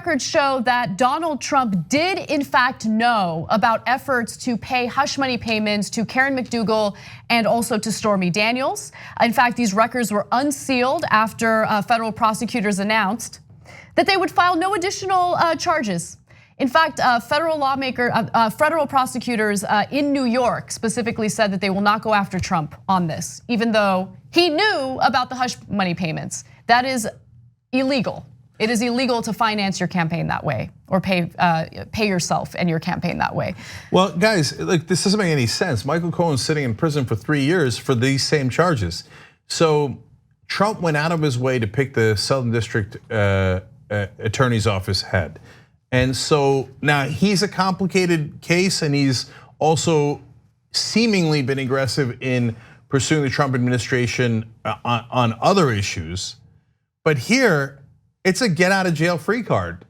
records show that Donald Trump did in fact know about efforts to pay hush money payments to Karen McDougal and also to Stormy Daniels. In fact, these records were unsealed after federal prosecutors announced that they would file no additional charges. In fact, federal prosecutors in New York specifically said that they will not go after Trump on this, even though he knew about the hush money payments. That is illegal. It is illegal to finance your campaign that way or pay yourself and your campaign that way. Well, guys, like this doesn't make any sense. Michael Cohen's sitting in prison for 3 years for these same charges. So Trump went out of his way to pick the Southern District Attorney's Office head. And so now he's a complicated case, and he's also seemingly been aggressive in pursuing the Trump administration on other issues. But here, it's a get out of jail free card.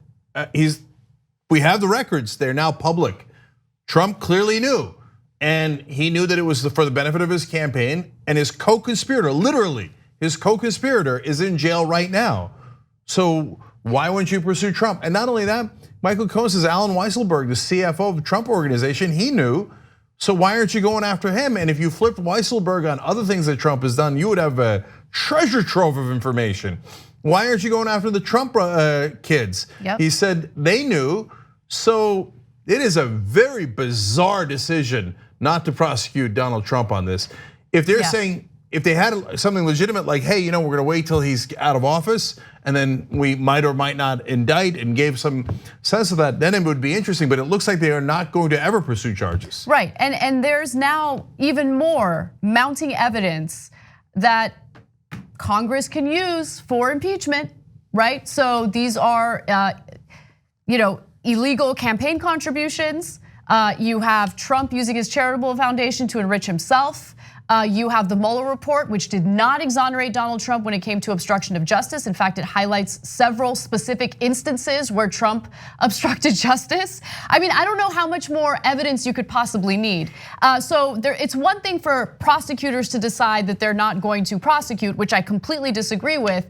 We have the records, they're now public. Trump clearly knew, and he knew that it was for the benefit of his campaign, and his co-conspirator, literally, his co-conspirator is in jail right now. So why wouldn't you pursue Trump? And not only that, Michael Cohen says Alan Weisselberg, the CFO of the Trump organization, he knew. So why aren't you going after him? And if you flipped Weisselberg on other things that Trump has done, you would have a treasure trove of information. Why aren't you going after the Trump kids? Yep. He said they knew. So it is a very bizarre decision not to prosecute Donald Trump on this. If they're saying, if they had something legitimate like, hey, we're gonna wait till he's out of office and then we might or might not indict, and gave some sense of that, then it would be interesting. But it looks like they are not going to ever pursue charges. Right, and there's now even more mounting evidence that Congress can use for impeachment, right? So these are, illegal campaign contributions. You have Trump using his charitable foundation to enrich himself. You have the Mueller report, which did not exonerate Donald Trump when it came to obstruction of justice. In fact, it highlights several specific instances where Trump obstructed justice. I mean, I don't know how much more evidence you could possibly need. So it's one thing for prosecutors to decide that they're not going to prosecute, which I completely disagree with.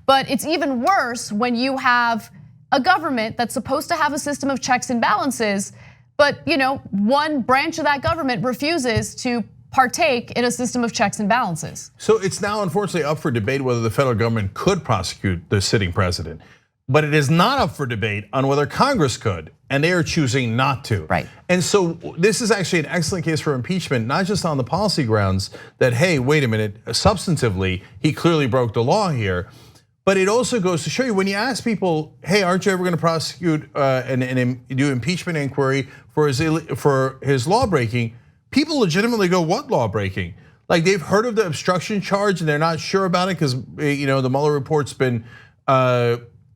But it's even worse when you have a government that's supposed to have a system of checks and balances, but one branch of that government refuses to partake in a system of checks and balances. So it's now unfortunately up for debate whether the federal government could prosecute the sitting president, but it is not up for debate on whether Congress could, and they are choosing not to. Right. And so this is actually an excellent case for impeachment, not just on the policy grounds that, hey, wait a minute, substantively, he clearly broke the law here. But it also goes to show you when you ask people, hey, aren't you ever going to prosecute and do impeachment inquiry for his law breaking? People legitimately go, what law breaking? Like they've heard of the obstruction charge and they're not sure about it because the Mueller report's been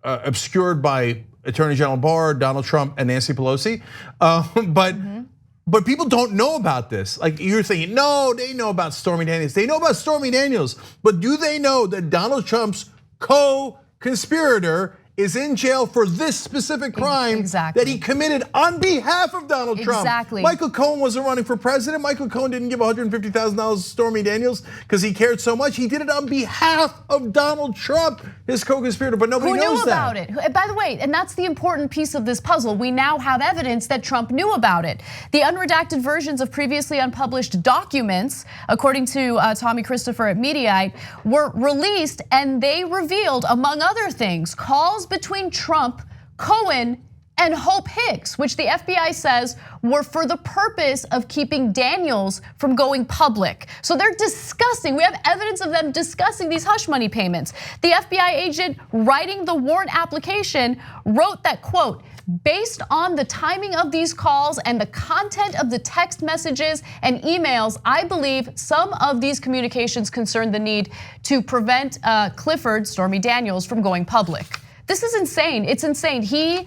obscured by Attorney General Barr, Donald Trump, and Nancy Pelosi. But people don't know about this. Like you're thinking, no, they know about Stormy Daniels. They know about Stormy Daniels, but do they know that Donald Trump's co-conspirator is in jail for this specific crime that he committed on behalf of Donald Trump? Exactly. Michael Cohen wasn't running for president. Michael Cohen didn't give $150,000 to Stormy Daniels because he cared so much. He did it on behalf of Donald Trump, his co-conspirator, but nobody knows that. Who knew about it? By the way, and that's the important piece of this puzzle. We now have evidence that Trump knew about it. The unredacted versions of previously unpublished documents, according to Tommy Christopher at Mediaite, were released, and they revealed, among other things, calls between Trump, Cohen, and Hope Hicks, which the FBI says were for the purpose of keeping Daniels from going public. So they're discussing, we have evidence of them discussing these hush money payments. The FBI agent writing the warrant application wrote that, quote, based on the timing of these calls and the content of the text messages and emails, I believe some of these communications concern the need to prevent Clifford, Stormy Daniels, from going public. This is insane, it's insane. He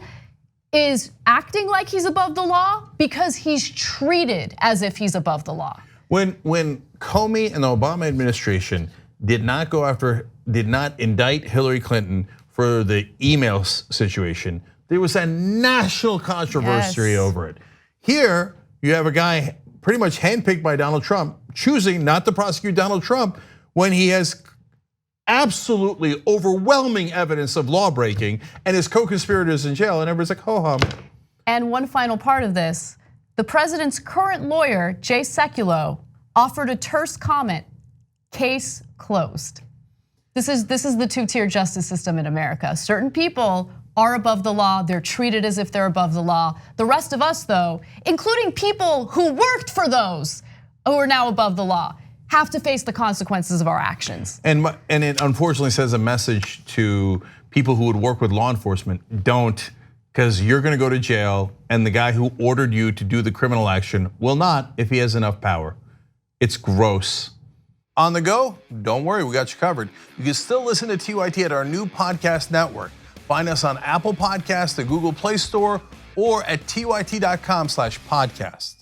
is acting like he's above the law because he's treated as if he's above the law. When Comey and the Obama administration did not indict Hillary Clinton for the email situation, there was a national controversy over it. Here, you have a guy pretty much handpicked by Donald Trump, choosing not to prosecute Donald Trump when he has absolutely overwhelming evidence of law breaking, and his co-conspirators in jail, and everybody's like, ho hum. And one final part of this, the president's current lawyer, Jay Sekulow, offered a terse comment, case closed. This is the two-tier justice system in America. Certain people are above the law, they're treated as if they're above the law. The rest of us though, including people who worked for those who are now above the law, have to face the consequences of our actions. And it unfortunately says a message to people who would work with law enforcement, don't, because you're gonna go to jail, and the guy who ordered you to do the criminal action will not if he has enough power. It's gross. On the go? Don't worry, we got you covered. You can still listen to TYT at our new podcast network. Find us on Apple Podcasts, the Google Play Store, or at tyt.com/podcast.